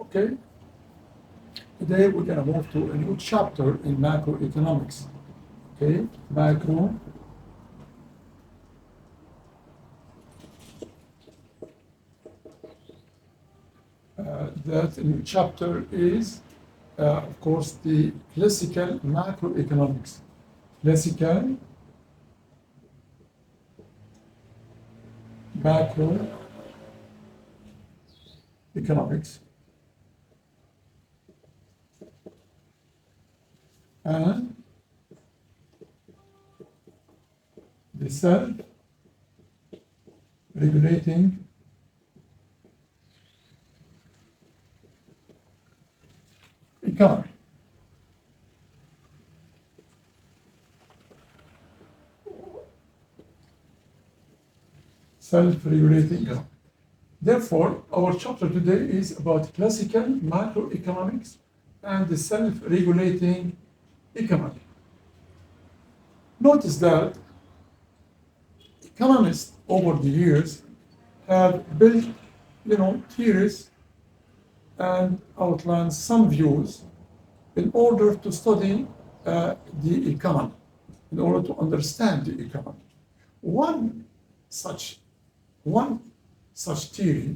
Okay? Today we're going to move to a new chapter in macroeconomics. Okay? Macro. That new chapter is, of course, the classical macroeconomics. Classical macroeconomics. And the self-regulating economy. Self-regulating economy. Therefore, our chapter today is about classical macroeconomics and the self-regulating economy. Notice that economists over the years have built, theories and outlined some views in order to study the economy, in order to understand the economy. One such theory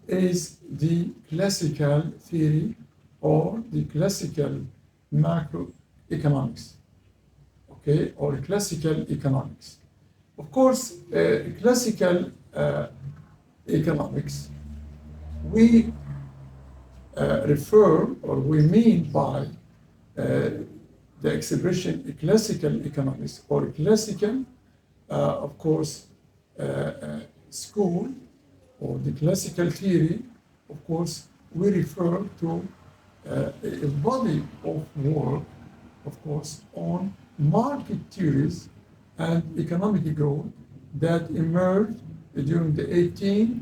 is the classical theory or the classical macroeconomics, okay, or classical economics. Of course, classical economics, we refer or we mean by the expression classical economics or classical, of course, school or the classical theory. Of course, we refer to a body of work, of course, on market theories and economic growth that emerged during the 18th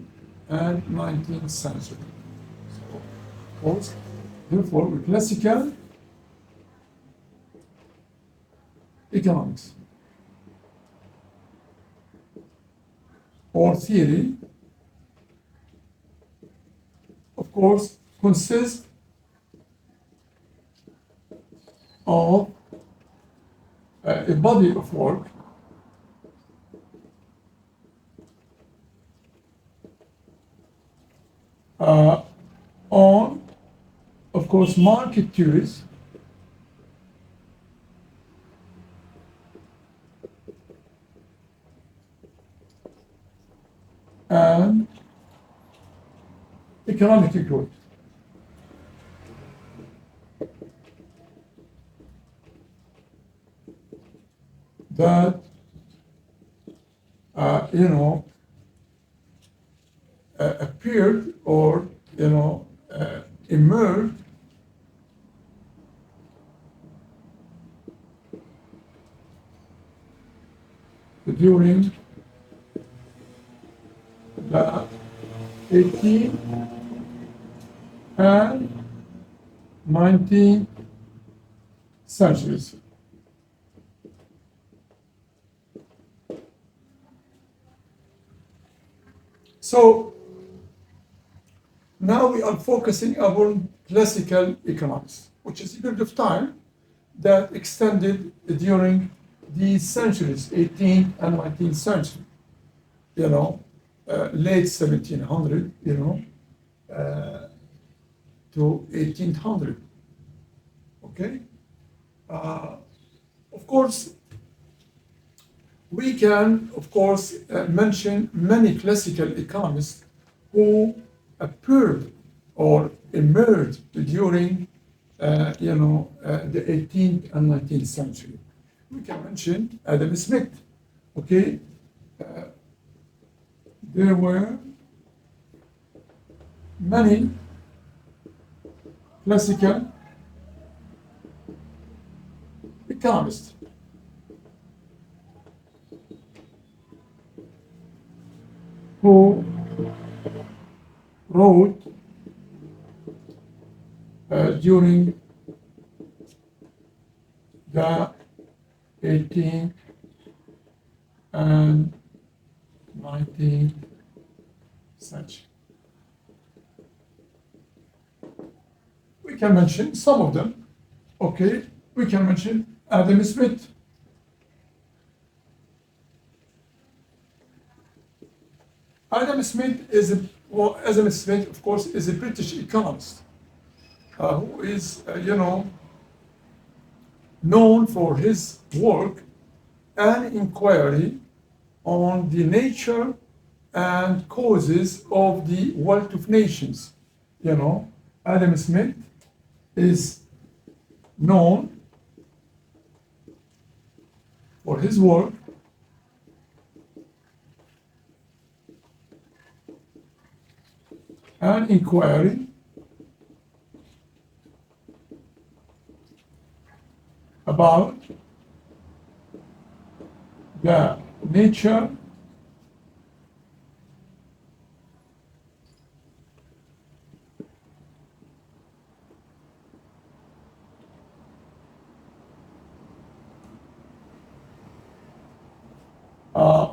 and 19th century. So, of course, therefore, classical economics or theory, of course, consists of a body of work on, of course, market theories and economic growth. That, appeared or, emerged during the 18th and 19th centuries. So now we are focusing upon classical economics, which is a period of time that extended during these centuries, 18th and 19th century, late 1700, to 1800, okay? Of course, we can, of course, mention many classical economists who appeared or emerged during, the 18th and 19th century. We can mention Adam Smith, okay? There were many classical economists who wrote during the 18th and 19th century. can mention some of them. Okay, we can mention Adam Smith. Adam Smith is Adam Smith, of course, is a British economist who is, known for his work and inquiry on the nature and causes of the wealth of nations. Adam Smith is known for his work and inquiry about the nature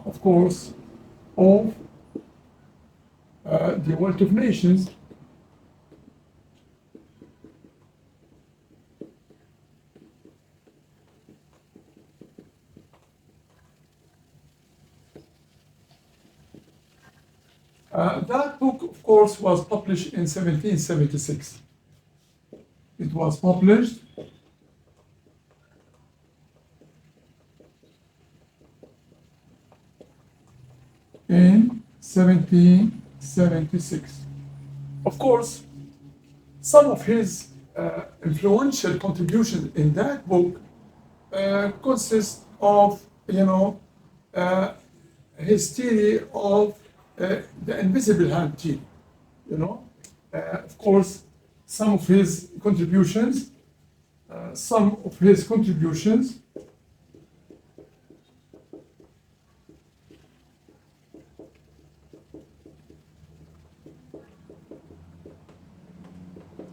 of course, of the wealth of nations. That book, of course, was published in 1776. It was published in 1776. Of course, some of his influential contributions in that book consist of, his theory of the invisible hand theory. Of course, some of his contributions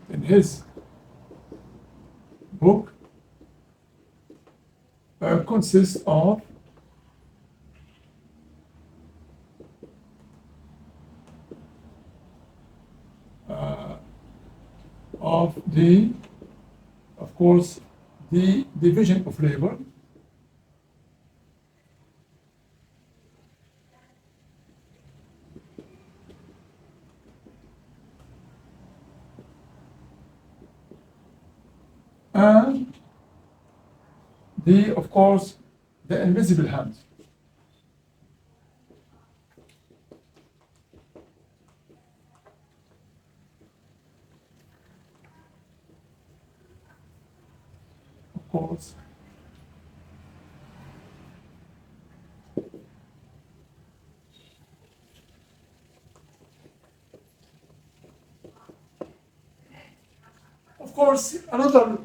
in his book consists of of course, the division of labor, and of course, the invisible hand. Of course, another,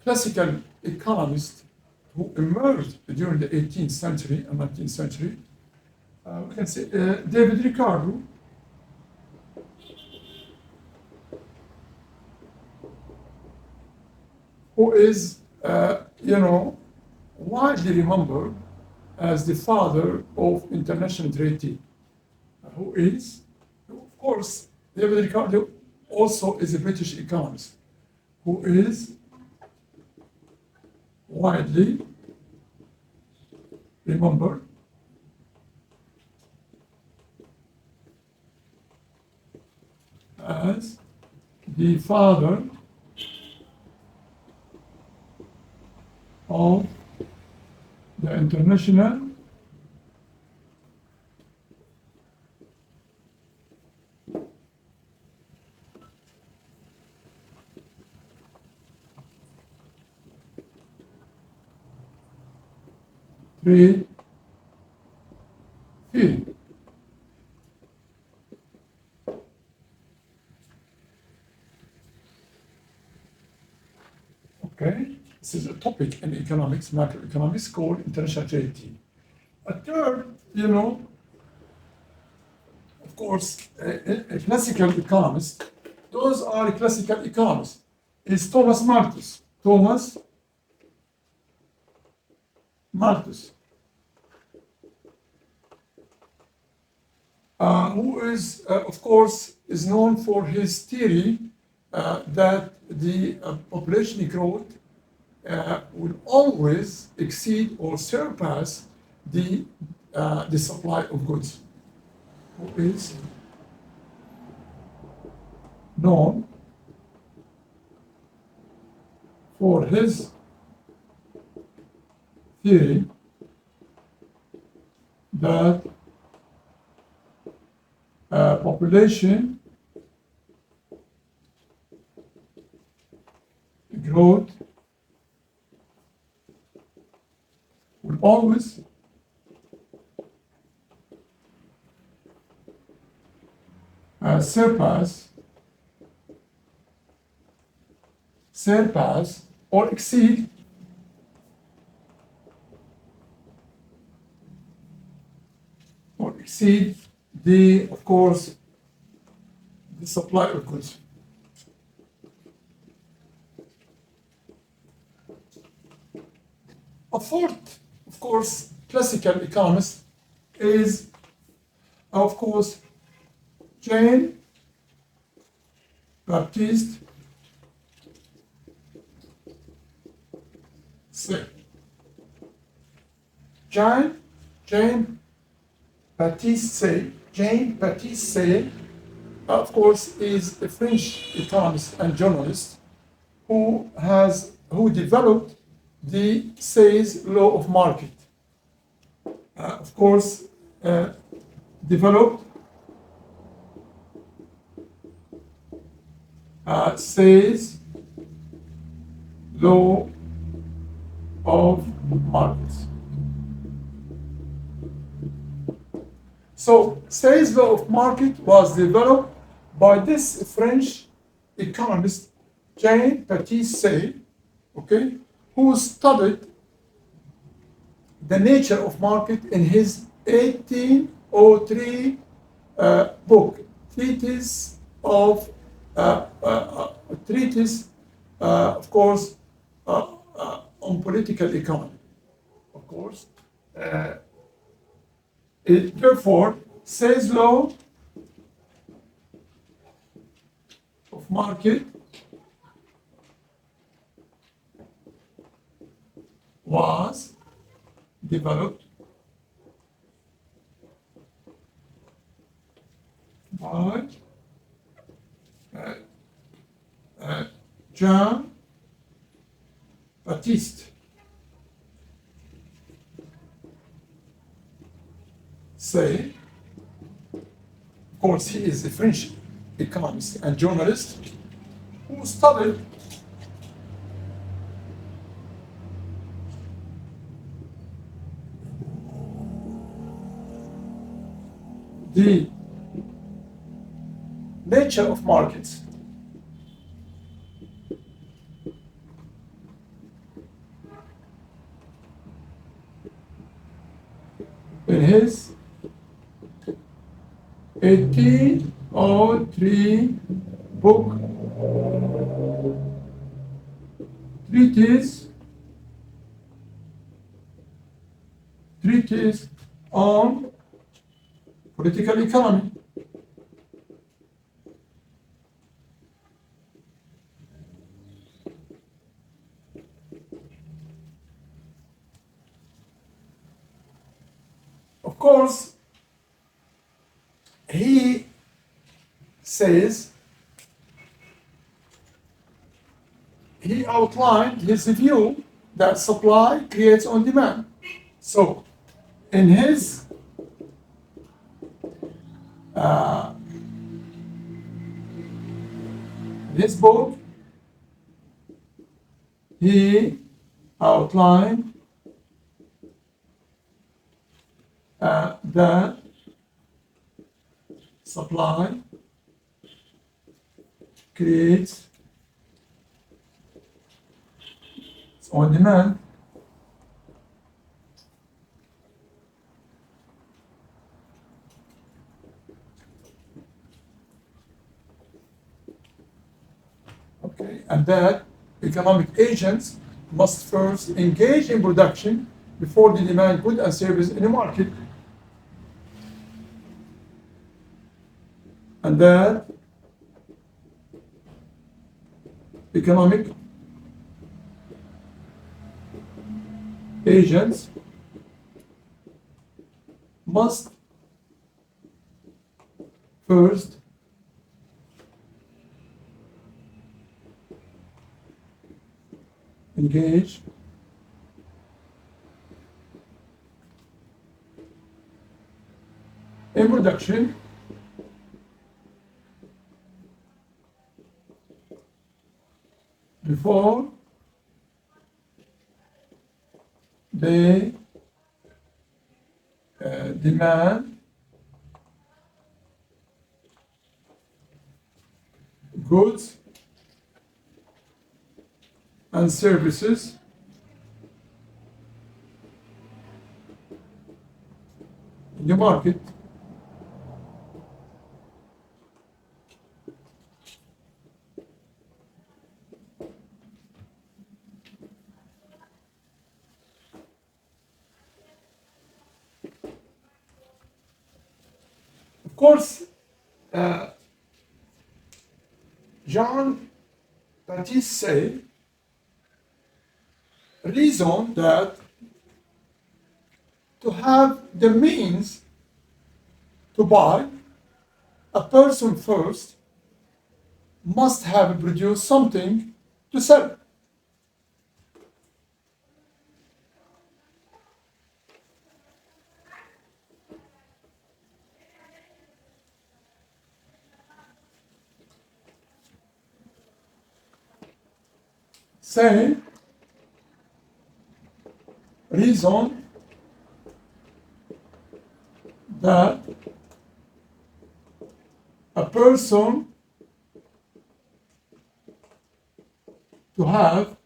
classical economist who emerged during the 18th century and 19th century, we can say David Ricardo, who is, widely remembered as the father of international trade. Of course, David Ricardo also is a British economist who is widely remembered as the father of the international trade field. Okay, this is a topic in economics, macroeconomics, called international trade theory. A third, of course, a classical economist, those are classical economists, is Thomas Malthus. Who is, of course, is known for his theory that the population growth will always exceed or surpass the supply of goods, who is known for his theory that population growth will always surpass or exceed the, of course, the supply of goods. A fourth, of course, classical economist is, of course, Jean-Baptiste Say. Jean-Baptiste Say, of course, is a French economist and journalist who developed the Say's law of market. Of course, developed Say's law of markets. So, Say's law of market was developed by this French economist, Jean-Baptiste Say, okay, who studied the nature of market in his 1803 book, treatise, of course, on political economy. Of course, therefore, Say's law of market was developed by Jean-Baptiste Say. Of course, he is a French economist and journalist who studied the nature of markets in his 1803 book, treatise on political economy. Of course, he says, he outlined his view that supply creates on demand. So, in his book, he outlined that supply creates on demand. Okay, and that economic agents must first engage in production before they demand goods and services in the market. And that economic agents must first engage in production before they demand goods and services in the market. Of course, Jean-Baptiste say reason that to have the means to buy, a person first must have produced something to sell. Say reason that a person to have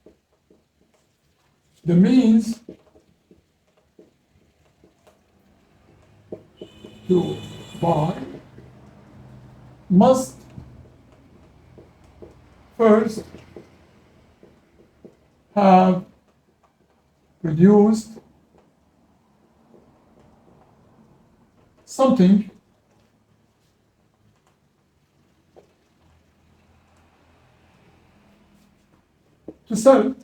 the means to buy must first have produced something to sell,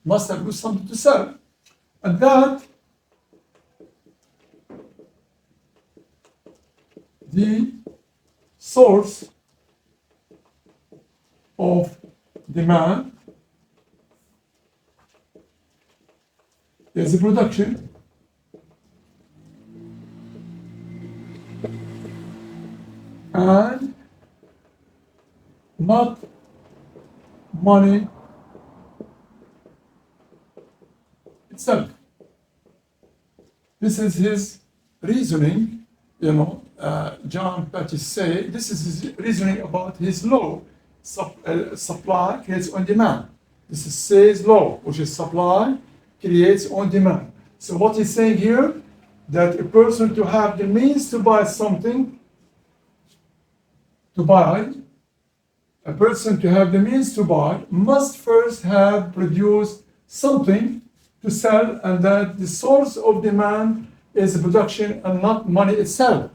must have produced something to sell, and that the source of demand is the production, and not money itself. This is his reasoning, Jean-Baptiste say, this is his reasoning about his law, supply creates on demand. This is Say's law, which is supply creates on demand. So what he's saying here, that a person to have the means to buy something, a person to have the means to buy must first have produced something to sell, and that the source of demand is production and not money itself.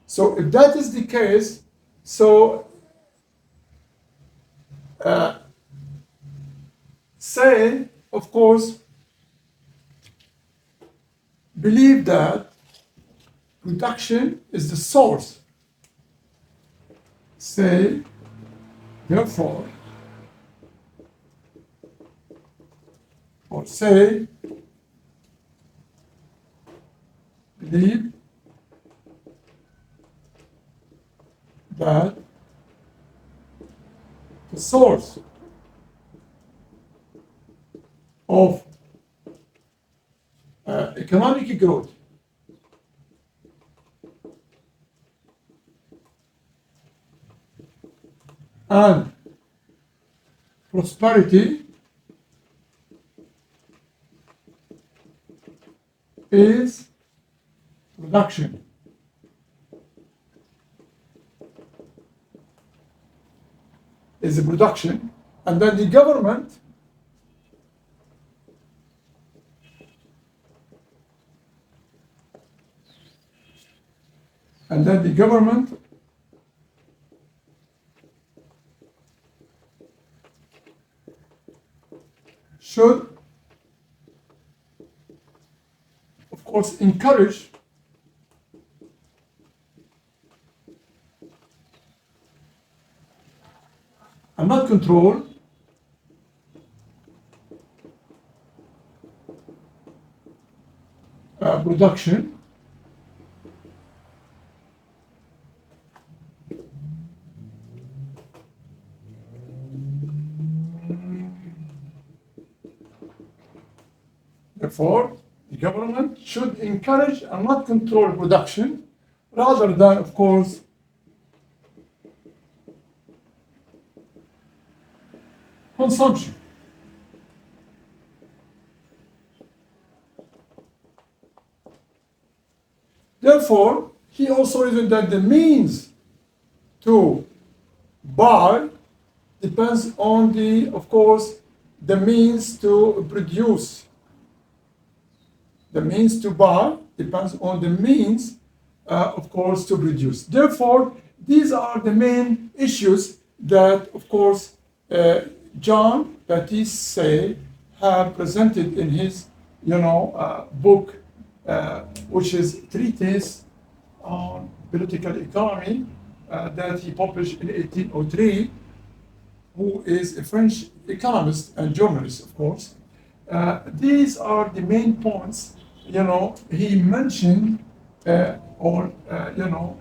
So if that is the case, so Say, of course, believe that production is the source. Say, therefore, or say, believe that the source of economic growth and prosperity is production. Is a production, and then the government should, of course, encourage and not control production Therefore, the government should encourage and not control production rather than, of course, consumption. Therefore, he also reasoned that the means to buy depends on the, of course, the means to produce. The means to buy depends on the means, of course, to produce. Therefore, these are the main issues that, of course, John Baptiste Say have presented in his, book, which is Treatise on Political Economy that he published in 1803, who is a French economist and journalist, of course. These are the main points, he mentioned,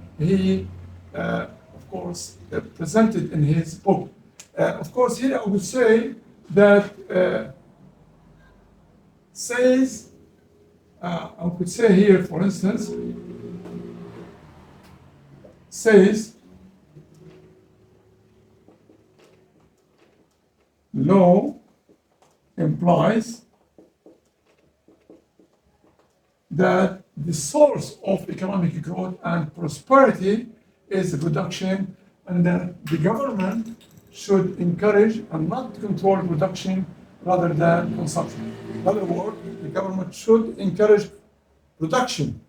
he, of course, presented in his book. Of course, here I would say that I could say here, for instance, says law implies that the source of economic growth and prosperity is the production, and that the government should encourage and not control production rather than consumption. In other words, the government should encourage production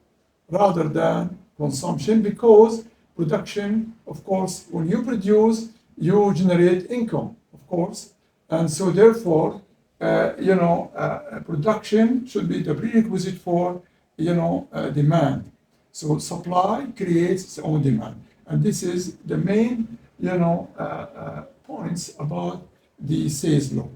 rather than consumption, because production, of course, when you produce, you generate income, of course, and so therefore, production should be the prerequisite for, demand. So supply creates its own demand, and this is the main, points about the Say's law.